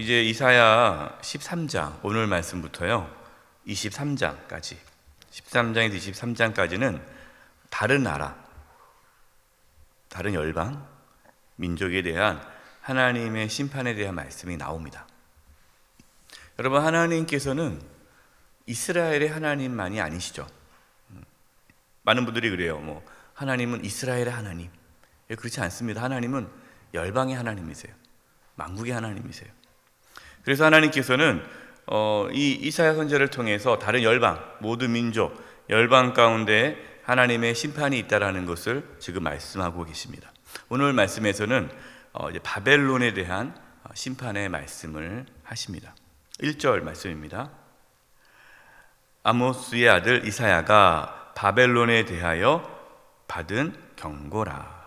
이제 이사야 13장 오늘 말씀부터요 23장까지 13장에서 23장까지는 다른 나라, 다른 열방, 민족에 대한 하나님의 심판에 대한 말씀이 나옵니다. 여러분, 하나님께서는 이스라엘의 하나님만이 아니시죠. 많은 분들이 그래요. 하나님은 이스라엘의 하나님. 그렇지 않습니다. 하나님은 열방의 하나님이세요. 만국의 하나님이세요. 그래서 하나님께서는 이 이사야 선지자를 통해서 다른 열방, 모든 민족, 열방 가운데 하나님의 심판이 있다라는 것을 지금 말씀하고 계십니다. 오늘 말씀에서는 이제 바벨론에 대한 심판의 말씀을 하십니다. 1절 말씀입니다. 아모스의 아들 이사야가 바벨론에 대하여 받은 경고라.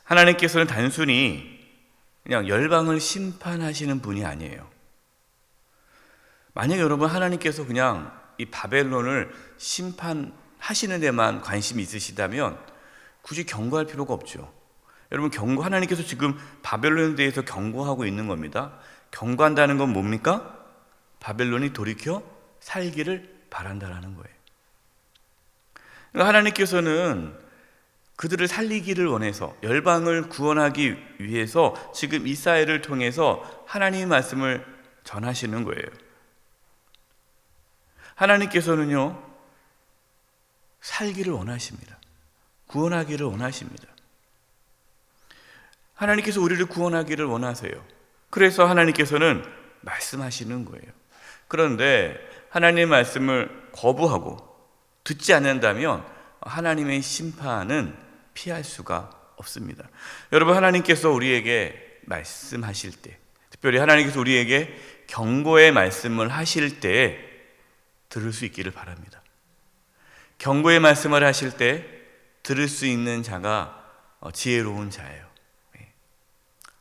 하나님께서는 단순히 그냥 열방을 심판하시는 분이 아니에요. 만약에 여러분 하나님께서 그냥 이 바벨론을 심판하시는 데만 관심이 있으시다면 굳이 경고할 필요가 없죠. 여러분, 하나님께서 지금 바벨론에 대해서 경고하고 있는 겁니다. 경고한다는 건 뭡니까? 바벨론이 돌이켜 살기를 바란다라는 거예요. 그러니까 하나님께서는 그들을 살리기를 원해서 열방을 구원하기 위해서 지금 이사야를 통해서 하나님의 말씀을 전하시는 거예요. 하나님께서는요 살기를 원하십니다. 구원하기를 원하십니다. 하나님께서 우리를 구원하기를 원하세요. 그래서 하나님께서는 말씀하시는 거예요. 그런데 하나님의 말씀을 거부하고 듣지 않는다면 하나님의 심판은 피할 수가 없습니다. 여러분, 하나님께서 우리에게 말씀하실 때, 특별히 하나님께서 우리에게 경고의 말씀을 하실 때 들을 수 있기를 바랍니다. 경고의 말씀을 하실 때 들을 수 있는 자가 지혜로운 자예요.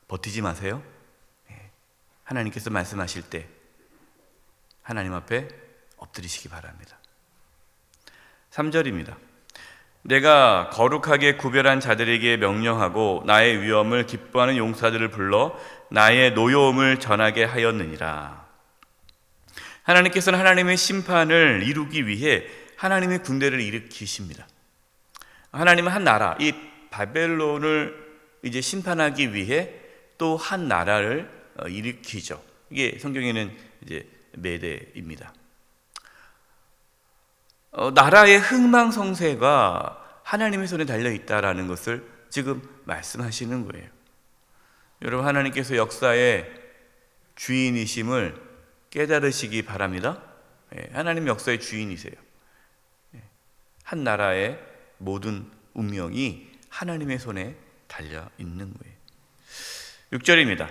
버티지 마세요. 하나님께서 말씀하실 때 하나님 앞에 엎드리시기 바랍니다. 3절입니다. 내가 거룩하게 구별한 자들에게 명령하고 나의 위엄을 기뻐하는 용사들을 불러 나의 노여움을 전하게 하였느니라. 하나님께서는 하나님의 심판을 이루기 위해 하나님의 군대를 일으키십니다. 하나님은 한 나라, 이 바벨론을 이제 심판하기 위해 또 한 나라를 일으키죠. 이게 성경에는 이제 메대입니다. 나라의 흥망성쇠가 하나님의 손에 달려 있다라는 것을 지금 말씀하시는 거예요. 여러분, 하나님께서 역사의 주인이심을 깨달으시기 바랍니다. 하나님 역사의 주인이세요. 한 나라의 모든 운명이 하나님의 손에 달려 있는 거예요. 6절입니다.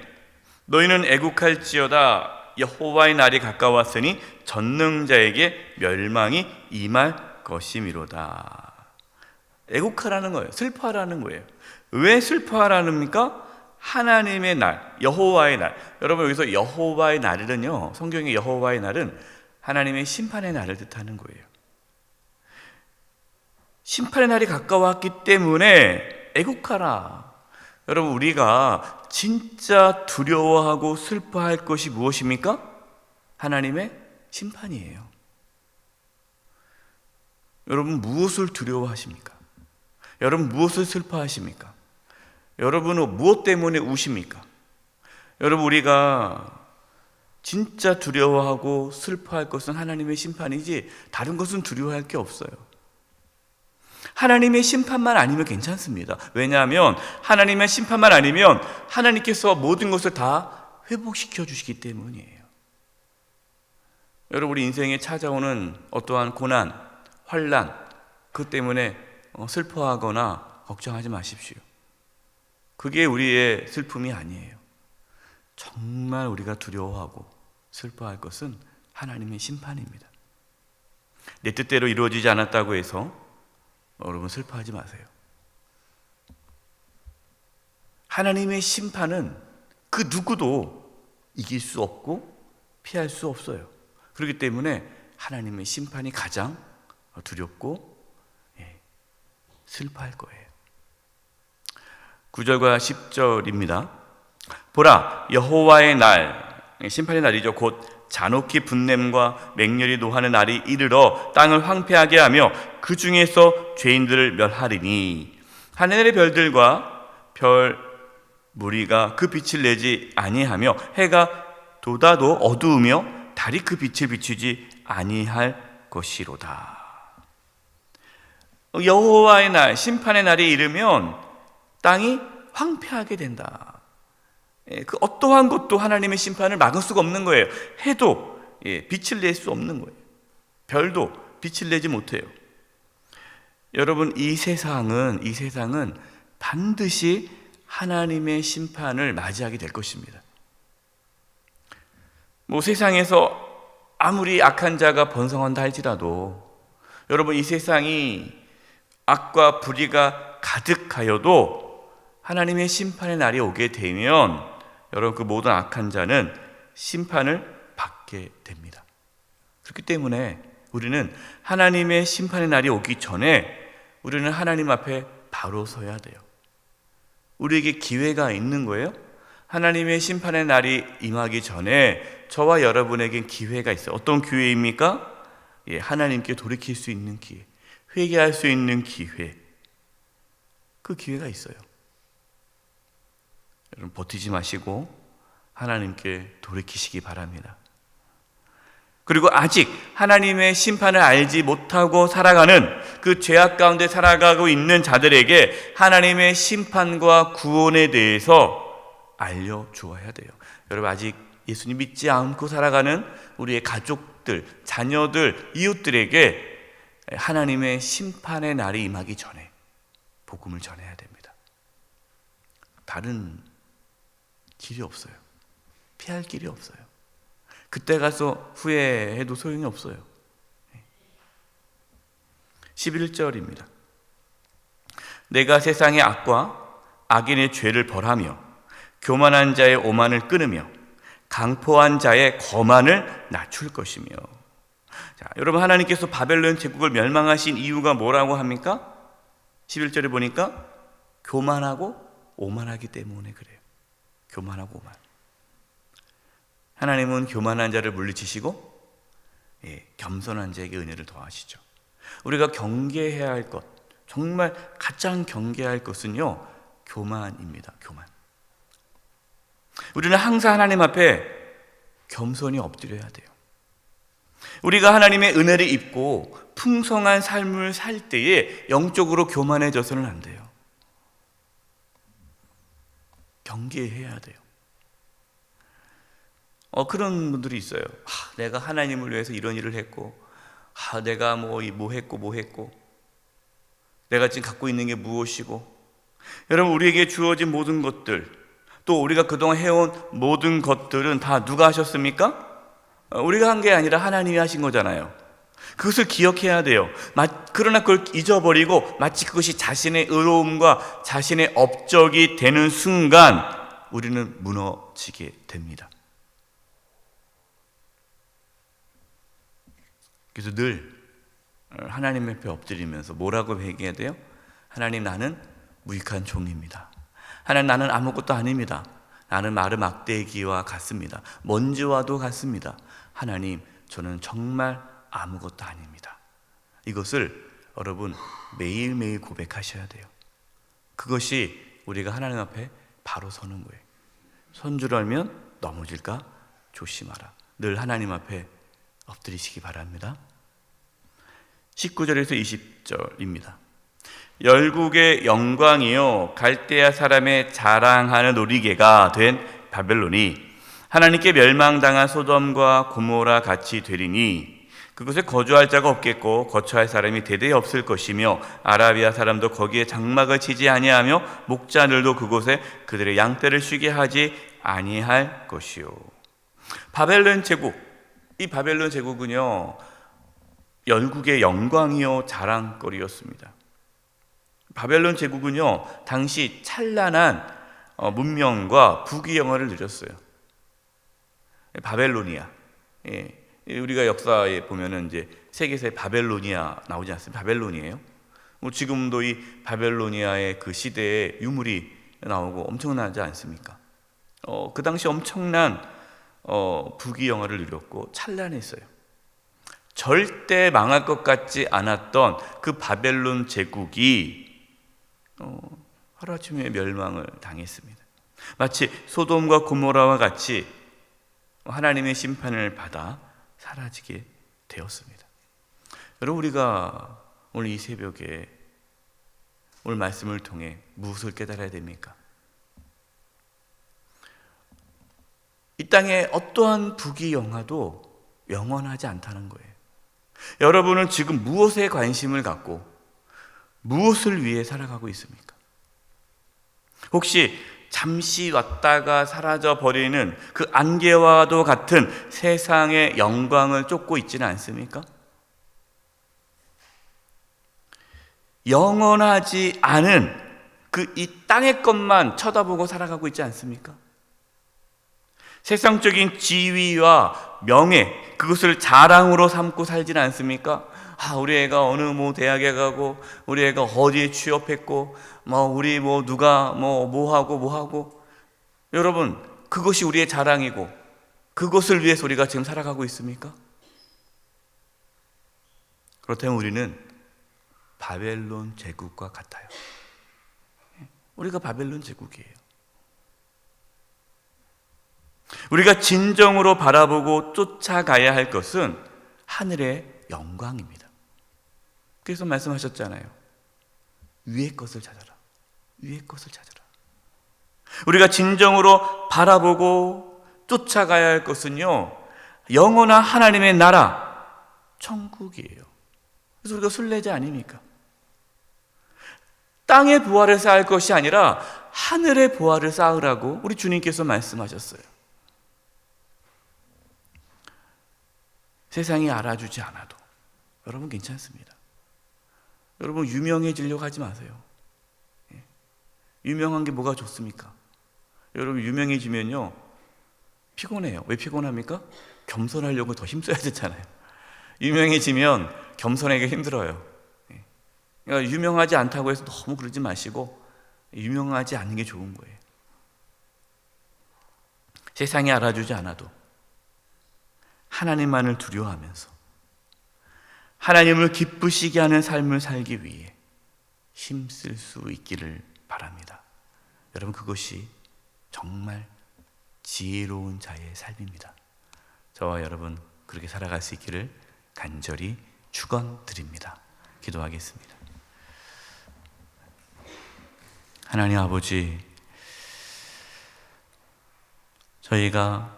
너희는 애국할지어다. 여호와의 날이 가까웠으니 전능자에게 멸망이 임할 것이미로다. 애국하라는 거예요. 슬퍼하라는 거예요. 왜 슬퍼하라는입니까? 하나님의 날, 여호와의 날. 여러분, 여기서 여호와의 날은요, 성경의 여호와의 날은 하나님의 심판의 날을 뜻하는 거예요. 심판의 날이 가까웠기 때문에 애국하라. 여러분, 우리가 진짜 두려워하고 슬퍼할 것이 무엇입니까? 하나님의 심판이에요. 여러분, 무엇을 두려워하십니까? 여러분, 무엇을 슬퍼하십니까? 여러분은 무엇 때문에 우십니까? 여러분, 우리가 진짜 두려워하고 슬퍼할 것은 하나님의 심판이지 다른 것은 두려워할 게 없어요. 하나님의 심판만 아니면 괜찮습니다. 왜냐하면 하나님의 심판만 아니면 하나님께서 모든 것을 다 회복시켜 주시기 때문이에요. 여러분, 우리 인생에 찾아오는 어떠한 고난, 환난, 그 때문에 슬퍼하거나 걱정하지 마십시오. 그게 우리의 슬픔이 아니에요. 정말 우리가 두려워하고 슬퍼할 것은 하나님의 심판입니다. 내 뜻대로 이루어지지 않았다고 해서 여러분 슬퍼하지 마세요. 하나님의 심판은 그 누구도 이길 수 없고 피할 수 없어요. 그렇기 때문에 하나님의 심판이 가장 두렵고 슬퍼할 거예요. 9절과 10절입니다. 보라, 여호와의 날, 심판의 날이죠. 곧 잔혹히 분냄과 맹렬히 노하는 날이 이르러 땅을 황폐하게 하며 그 중에서 죄인들을 멸하리니 하늘의 별들과 별 무리가 그 빛을 내지 아니하며 해가 돋아도 어두우며 달이 그 빛을 비추지 아니할 것이로다. 여호와의 날, 심판의 날이 이르면 땅이 황폐하게 된다. 그 어떠한 것도 하나님의 심판을 막을 수가 없는 거예요. 해도 빛을 낼 수 없는 거예요. 별도 빛을 내지 못해요. 여러분, 이 세상은 반드시 하나님의 심판을 맞이하게 될 것입니다. 세상에서 아무리 악한 자가 번성한다 할지라도, 여러분, 이 세상이 악과 불의가 가득하여도 하나님의 심판의 날이 오게 되면 여러분, 그 모든 악한 자는 심판을 받게 됩니다. 그렇기 때문에 우리는 하나님의 심판의 날이 오기 전에 우리는 하나님 앞에 바로 서야 돼요. 우리에게 기회가 있는 거예요. 하나님의 심판의 날이 임하기 전에 저와 여러분에겐 기회가 있어요. 어떤 기회입니까? 하나님께 돌이킬 수 있는 기회, 회개할 수 있는 기회. 그 기회가 있어요. 여러분, 버티지 마시고 하나님께 돌이키시기 바랍니다. 그리고 아직 하나님의 심판을 알지 못하고 살아가는, 그 죄악 가운데 살아가고 있는 자들에게 하나님의 심판과 구원에 대해서 알려주어야 돼요. 여러분, 아직 예수님 믿지 않고 살아가는 우리의 가족들, 자녀들, 이웃들에게 하나님의 심판의 날이 임하기 전에 복음을 전해야 됩니다. 다른 길이 없어요. 피할 길이 없어요. 그때 가서 후회해도 소용이 없어요. 11절입니다. 내가 세상의 악과 악인의 죄를 벌하며 교만한 자의 오만을 끊으며 강포한 자의 거만을 낮출 것이며. 자, 여러분, 하나님께서 바벨론 제국을 멸망하신 이유가 뭐라고 합니까? 11절에 보니까 교만하고 오만하기 때문에 그래요. 교만하고 오만. 하나님은 교만한 자를 물리치시고 겸손한 자에게 은혜를 더하시죠. 우리가 경계해야 할 것, 정말 가장 경계할 것은요, 교만입니다. 교만. 우리는 항상 하나님 앞에 겸손히 엎드려야 돼요. 우리가 하나님의 은혜를 입고 풍성한 삶을 살 때에 영적으로 교만해져서는 안 돼요. 경계해야 돼요. 그런 분들이 있어요. 내가 하나님을 위해서 이런 일을 했고, 내가 뭐 했고, 내가 지금 갖고 있는 게 무엇이고. 여러분, 우리에게 주어진 모든 것들, 또 우리가 그동안 해온 모든 것들은 다 누가 하셨습니까? 우리가 한 게 아니라 하나님이 하신 거잖아요. 그것을 기억해야 돼요. 그러나 그걸 잊어버리고 마치 그것이 자신의 의로움과 자신의 업적이 되는 순간 우리는 무너지게 됩니다. 그래서 늘 하나님 앞에 엎드리면서 뭐라고 회개해야 돼요? 하나님, 나는 무익한 종입니다. 하나님, 나는 아무것도 아닙니다. 나는 마른 막대기와 같습니다. 먼지와도 같습니다. 하나님, 저는 정말 아무것도 아닙니다. 이것을 여러분 매일매일 고백하셔야 돼요. 그것이 우리가 하나님 앞에 바로 서는 거예요. 선 줄 알면 넘어질까 조심하라. 늘 하나님 앞에 엎드리시기 바랍니다. 19절에서 20절입니다. 열국의 영광이요 갈대아 사람의 자랑하는 놀이개가 된 바벨론이 하나님께 멸망당한 소돔과 고모라 같이 되리니 그곳에 거주할 자가 없겠고 거처할 사람이 대대에 없을 것이며 아라비아 사람도 거기에 장막을 치지 아니하며 목자들도 그곳에 그들의 양떼를 쉬게 하지 아니할 것이요. 바벨론 제국, 이 바벨론 제국은요 열국의 영광이요 자랑거리였습니다. 바벨론 제국은요 당시 찬란한 문명과 부귀영화를 누렸어요. 바벨로니아, 우리가 역사에 보면은 이제 세계사의 바벨로니아 나오지 않습니까? 바벨론이에요. 지금도 이 바벨로니아의 그 시대에 유물이 나오고 엄청나지 않습니까? 그 당시 엄청난 부귀영화를 누렸고 찬란했어요. 절대 망할 것 같지 않았던 그 바벨론 제국이 하루아침에 멸망을 당했습니다. 마치 소돔과 고모라와 같이 하나님의 심판을 받아 사라지게 되었습니다. 여러분, 우리가 오늘 이 새벽에 오늘 말씀을 통해 무엇을 깨달아야 됩니까? 이 땅에 어떠한 부귀영화도 영원하지 않다는 거예요. 여러분은 지금 무엇에 관심을 갖고 무엇을 위해 살아가고 있습니까? 혹시 잠시 왔다가 사라져 버리는 그 안개와도 같은 세상의 영광을 쫓고 있지는 않습니까? 영원하지 않은 그 이 땅의 것만 쳐다보고 살아가고 있지 않습니까? 세상적인 지위와 명예, 그것을 자랑으로 삼고 살지는 않습니까? 우리 애가 어느 대학에 가고, 우리 애가 어디에 취업했고, 우리 누가 뭐 하고. 여러분, 그것이 우리의 자랑이고, 그것을 위해서 우리가 지금 살아가고 있습니까? 그렇다면 우리는 바벨론 제국과 같아요. 우리가 바벨론 제국이에요. 우리가 진정으로 바라보고 쫓아가야 할 것은 하늘의 영광입니다. 그래서 말씀하셨잖아요. 위의 것을 찾아라. 위의 것을 찾아라. 우리가 진정으로 바라보고 쫓아가야 할 것은요, 영원한 하나님의 나라, 천국이에요. 그래서 우리가 순례자 아닙니까? 땅의 보화를 쌓을 것이 아니라 하늘의 보화를 쌓으라고 우리 주님께서 말씀하셨어요. 세상이 알아주지 않아도 여러분 괜찮습니다. 여러분 유명해지려고 하지 마세요. 유명한 게 뭐가 좋습니까? 여러분 유명해지면요 피곤해요. 왜 피곤합니까? 겸손하려고 더 힘써야 되잖아요. 유명해지면 겸손하기가 힘들어요. 그러니까 유명하지 않다고 해서 너무 그러지 마시고 유명하지 않는 게 좋은 거예요. 세상이 알아주지 않아도 하나님만을 두려워하면서 하나님을 기쁘시게 하는 삶을 살기 위해 힘쓸 수 있기를 바랍니다. 여러분, 그것이 정말 지혜로운 자의 삶입니다. 저와 여러분 그렇게 살아갈 수 있기를 간절히 축원드립니다. 기도하겠습니다. 하나님 아버지, 저희가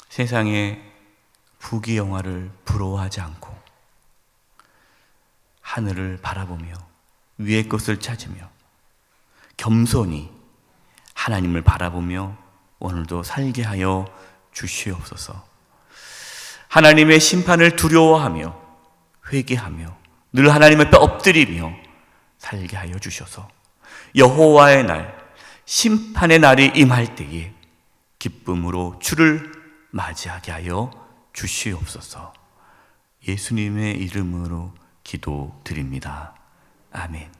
세상의 부귀영화를 부러워하지 않고 하늘을 바라보며 위의 것을 찾으며 겸손히 하나님을 바라보며 오늘도 살게 하여 주시옵소서. 하나님의 심판을 두려워하며 회개하며 늘 하나님 앞에 엎드리며 살게 하여 주셔서 여호와의 날, 심판의 날이 임할 때에 기쁨으로 주를 맞이하게 하여 주시옵소서. 예수님의 이름으로 기도드립니다. 아멘.